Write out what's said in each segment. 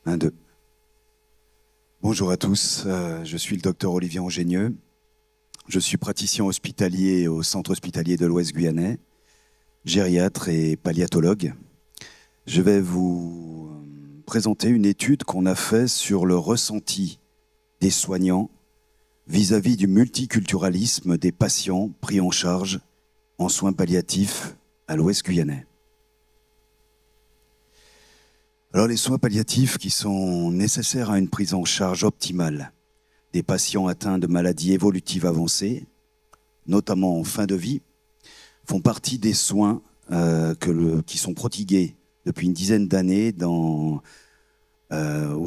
Un, deux. Bonjour à tous, je suis le docteur Olivier Angénieux. Je suis praticien hospitalier au Centre hospitalier de l'Ouest guyanais, gériatre et paléontologue. Je vais vous présenter une étude qu'on a faite sur le ressenti des soignants vis-à-vis du multiculturalisme des patients pris en charge en soins palliatifs à l'Ouest guyanais. Alors les soins palliatifs qui sont nécessaires à une prise en charge optimale des patients atteints de maladies évolutives avancées, notamment en fin de vie, font partie des soins qui sont prodigués depuis une dizaine d'années au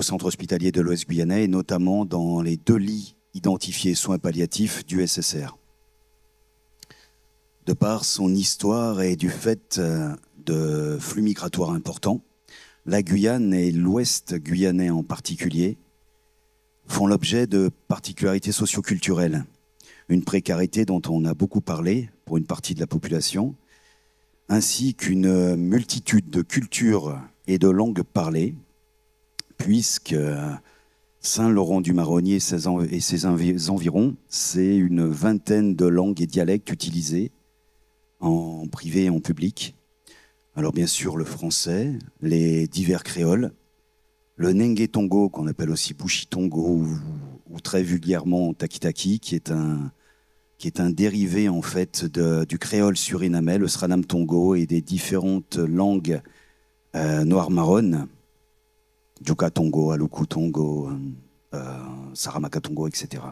centre hospitalier de l'Ouest guyanais et notamment dans les 2 lits identifiés soins palliatifs du SSR. De par son histoire et du fait de flux migratoires importants, la Guyane et l'Ouest guyanais en particulier font l'objet de particularités socioculturelles, une précarité dont on a beaucoup parlé pour une partie de la population, ainsi qu'une multitude de cultures et de langues parlées, puisque Saint-Laurent-du-Maroni et ses environs, c'est une vingtaine de langues et dialectes utilisés en privé et en public. Alors bien sûr le français, les divers créoles, le Nenge Tongo qu'on appelle aussi Bushi Tongo ou très vulgairement Taki-Taki qui est un dérivé en fait du créole surinamais, le Sranam Tongo et des différentes langues noires-marronnes, Djuka Tongo, Aluku Tongo, Saramaka Tongo, etc.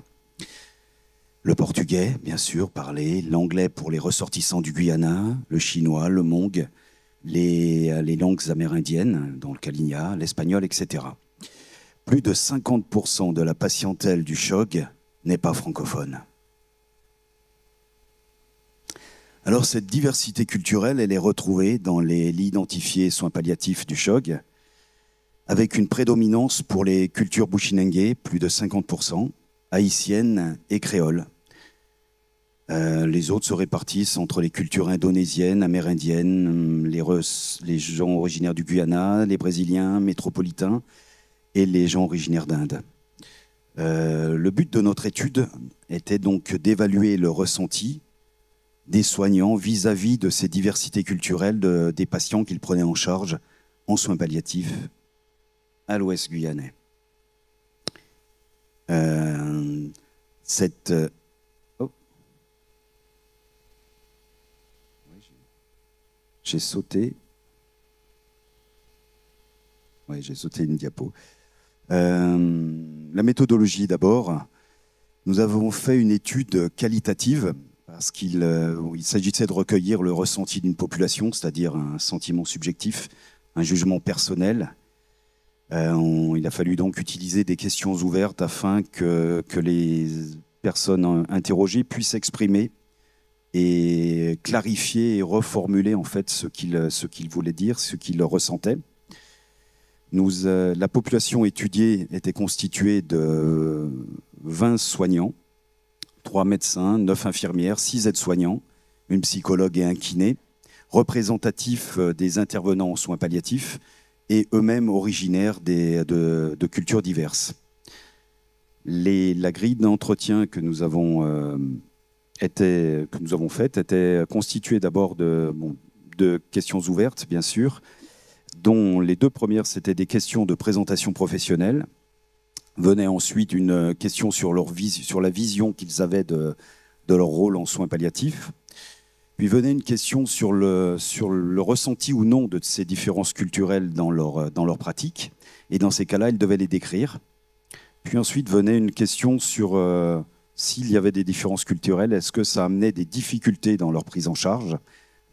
Le portugais, bien sûr, parlé, l'anglais pour les ressortissants du Guyana, le chinois, le mong, les langues amérindiennes, dans le Kalinia, l'espagnol, etc. Plus de 50% de la patientèle du CHOG n'est pas francophone. Alors cette diversité culturelle, elle est retrouvée dans les lits identifiés soins palliatifs du CHOG, avec une prédominance pour les cultures bushinengue, plus de 50%, haïtiennes et créoles. Les autres se répartissent entre les cultures indonésiennes, amérindiennes, les gens originaires du Guyana, les Brésiliens, métropolitains et les gens originaires d'Inde. Le but de notre étude était donc d'évaluer le ressenti des soignants vis-à-vis de ces diversités culturelles des patients qu'ils prenaient en charge en soins palliatifs à l'Ouest guyanais. J'ai sauté. Oui, j'ai sauté une diapo. La méthodologie d'abord. Nous avons fait une étude qualitative parce qu'il s'agissait de recueillir le ressenti d'une population, c'est-à-dire un sentiment subjectif, un jugement personnel. Il a fallu donc utiliser des questions ouvertes afin que les personnes interrogées puissent exprimer et clarifier et reformuler en fait ce qu'ils voulaient dire, ce qu'ils ressentaient. La population étudiée était constituée de 20 soignants, 3 médecins, 9 infirmières, 6 aides-soignants, une psychologue et un kiné, représentatifs des intervenants en soins palliatifs et eux-mêmes originaires de cultures diverses. La grille d'entretien que nous avons faite était constituée d'abord de questions ouvertes, bien sûr, dont les 2 premières, c'était des questions de présentation professionnelle. Venait ensuite une question sur la vision qu'ils avaient de leur rôle en soins palliatifs. Puis venait une question sur le ressenti ou non de ces différences culturelles dans leur pratique. Et dans ces cas-là, ils devaient les décrire. Puis ensuite venait une question sur s'il y avait des différences culturelles, est-ce que ça amenait des difficultés dans leur prise en charge?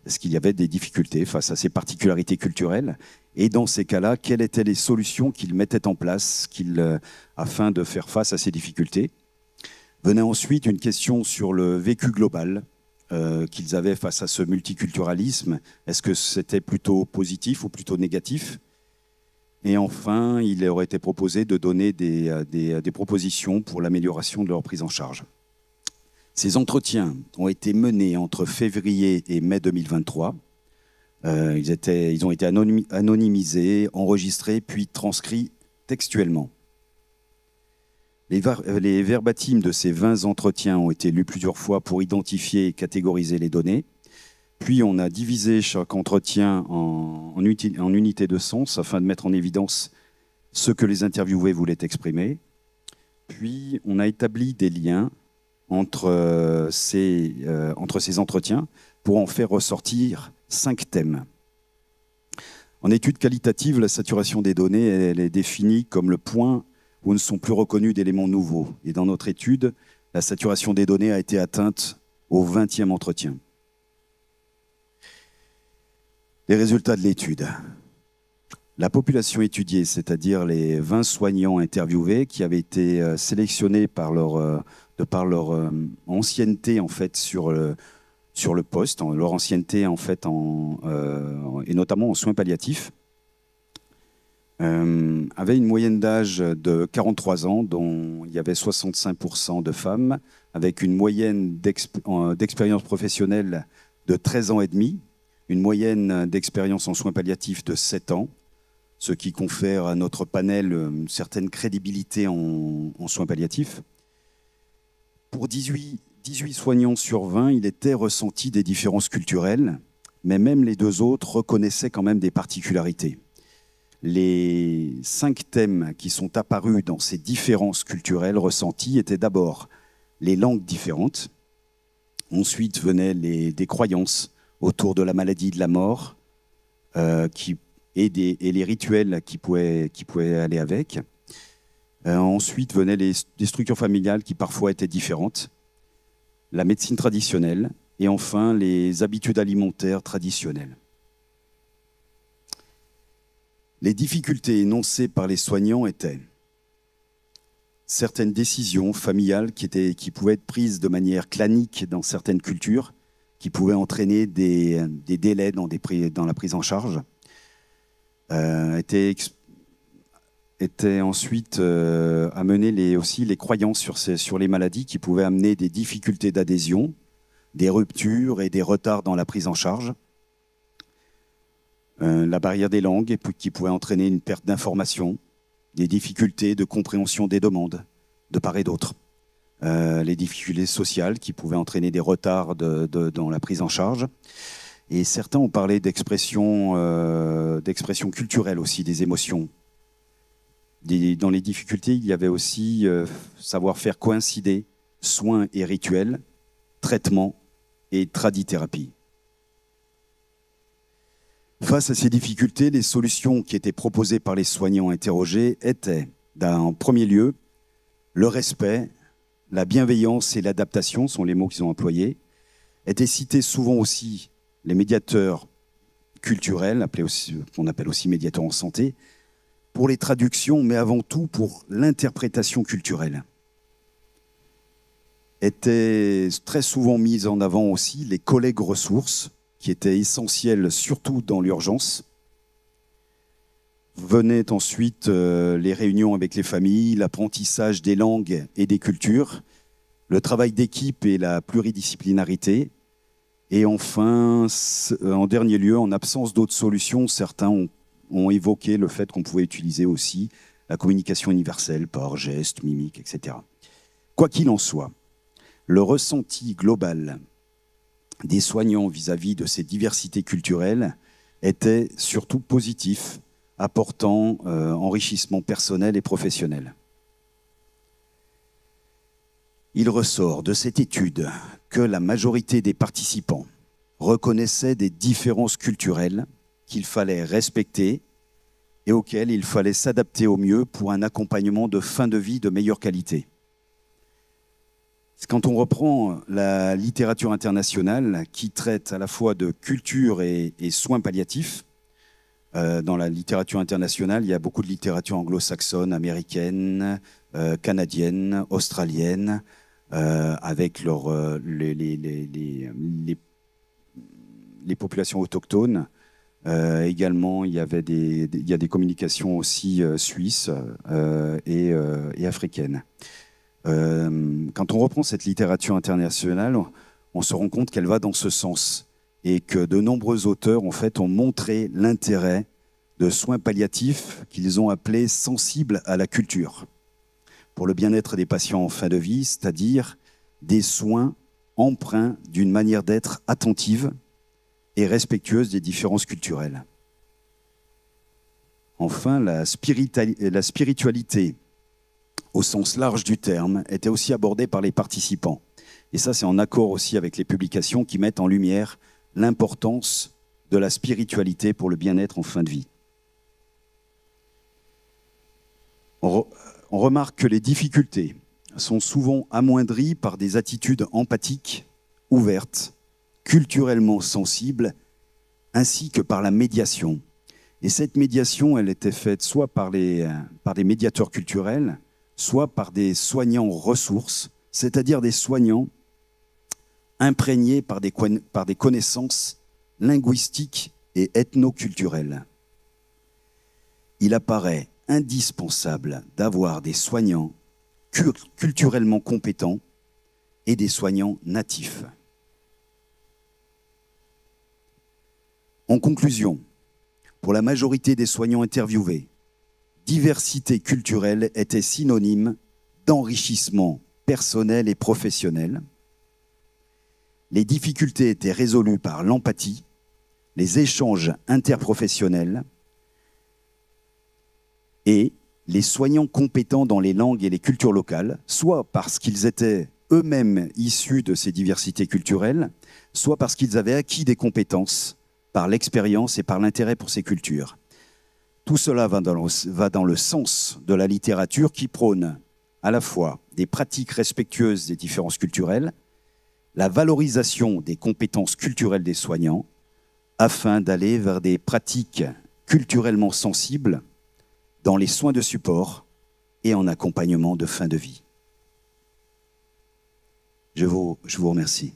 Est-ce qu'il y avait des difficultés face à ces particularités culturelles? Et dans ces cas-là, quelles étaient les solutions qu'ils mettaient en place afin de faire face à ces difficultés? Venait ensuite une question sur le vécu global qu'ils avaient face à ce multiculturalisme. Est-ce que c'était plutôt positif ou plutôt négatif? Et enfin, il leur été proposé de donner des propositions pour l'amélioration de leur prise en charge. Ces entretiens ont été menés entre février et mai 2023. Ils ont été anonymisés, enregistrés, puis transcrits textuellement. Les verbatims de ces 20 entretiens ont été lus plusieurs fois pour identifier et catégoriser les données. Puis on a divisé chaque entretien en unités de sens afin de mettre en évidence ce que les interviewés voulaient exprimer. Puis on a établi des liens entre ces entretiens pour en faire ressortir 5 thèmes. En étude qualitative, la saturation des données, elle est définie comme le point où ne sont plus reconnus d'éléments nouveaux. Et dans notre étude, la saturation des données a été atteinte au 20e entretien. Les résultats de l'étude. La population étudiée, c'est-à-dire les 20 soignants interviewés qui avaient été sélectionnés de par leur ancienneté en fait, sur le poste, leur ancienneté en fait, et notamment en soins palliatifs, avait une moyenne d'âge de 43 ans, dont il y avait 65% de femmes, avec une moyenne d'expérience professionnelle de 13 ans et demi, une moyenne d'expérience en soins palliatifs de 7 ans, ce qui confère à notre panel une certaine crédibilité en soins palliatifs. Pour 18 soignants sur 20, il était ressenti des différences culturelles, mais même les 2 autres reconnaissaient quand même des particularités. Les 5 thèmes qui sont apparus dans ces différences culturelles ressenties étaient d'abord les langues différentes, ensuite venaient des croyances autour de la maladie, de la mort, et les rituels qui pouvaient aller avec. Ensuite venaient des structures familiales qui parfois étaient différentes, la médecine traditionnelle et enfin les habitudes alimentaires traditionnelles. Les difficultés énoncées par les soignants étaient certaines décisions familiales qui pouvaient être prises de manière clanique dans certaines cultures, qui pouvaient entraîner des délais dans la prise en charge, étaient ensuite amenées aussi les croyances sur les maladies qui pouvaient amener des difficultés d'adhésion, des ruptures et des retards dans la prise en charge. La barrière des langues qui pouvait entraîner une perte d'information, des difficultés de compréhension des demandes de part et d'autre, les difficultés sociales qui pouvaient entraîner des retards dans la prise en charge. Et certains ont parlé d'expression culturelle aussi, des émotions. Dans les difficultés, il y avait aussi savoir faire coïncider soins et rituels, traitements et tradithérapie. Face à ces difficultés, les solutions qui étaient proposées par les soignants interrogés étaient, en premier lieu, le respect, la bienveillance et l'adaptation, sont les mots qu'ils ont employés. Étaient cités souvent aussi les médiateurs culturels, qu'on appelle aussi médiateurs en santé, pour les traductions, mais avant tout pour l'interprétation culturelle. Étaient très souvent mises en avant aussi les collègues ressources, qui était essentiel surtout dans l'urgence. Venaient ensuite les réunions avec les familles, l'apprentissage des langues et des cultures, le travail d'équipe et la pluridisciplinarité. Et enfin, en dernier lieu, en absence d'autres solutions, certains ont évoqué le fait qu'on pouvait utiliser aussi la communication universelle par gestes, mimiques, etc. Quoi qu'il en soit, le ressenti global des soignants vis-à-vis de ces diversités culturelles était surtout positif, apportant enrichissement personnel et professionnel. Il ressort de cette étude que la majorité des participants reconnaissaient des différences culturelles qu'il fallait respecter et auxquelles il fallait s'adapter au mieux pour un accompagnement de fin de vie de meilleure qualité. Quand on reprend la littérature internationale qui traite à la fois de culture et soins palliatifs, dans la littérature internationale, il y a beaucoup de littérature anglo-saxonne, américaine, canadienne, australienne, avec les populations autochtones. Également, il y a des communications aussi suisses et africaines. Quand on reprend cette littérature internationale, on se rend compte qu'elle va dans ce sens et que de nombreux auteurs en fait, ont montré l'intérêt de soins palliatifs qu'ils ont appelés sensibles à la culture, pour le bien-être des patients en fin de vie, c'est-à-dire des soins empreints d'une manière d'être attentive et respectueuse des différences culturelles. Enfin, la spiritualité, au sens large du terme, était aussi abordée par les participants. Et ça, c'est en accord aussi avec les publications qui mettent en lumière l'importance de la spiritualité pour le bien-être en fin de vie. On remarque que les difficultés sont souvent amoindries par des attitudes empathiques, ouvertes, culturellement sensibles, ainsi que par la médiation. Et cette médiation, elle était faite soit par des médiateurs culturels, soit par des soignants ressources, c'est-à-dire des soignants imprégnés par des connaissances linguistiques et ethnoculturelles. Il apparaît indispensable d'avoir des soignants culturellement compétents et des soignants natifs. En conclusion, pour la majorité des soignants interviewés, diversité culturelle était synonyme d'enrichissement personnel et professionnel. Les difficultés étaient résolues par l'empathie, les échanges interprofessionnels et les soignants compétents dans les langues et les cultures locales, soit parce qu'ils étaient eux-mêmes issus de ces diversités culturelles, soit parce qu'ils avaient acquis des compétences par l'expérience et par l'intérêt pour ces cultures. Tout cela va dans le sens de la littérature qui prône à la fois des pratiques respectueuses des différences culturelles, la valorisation des compétences culturelles des soignants, afin d'aller vers des pratiques culturellement sensibles dans les soins de support et en accompagnement de fin de vie. Je vous remercie.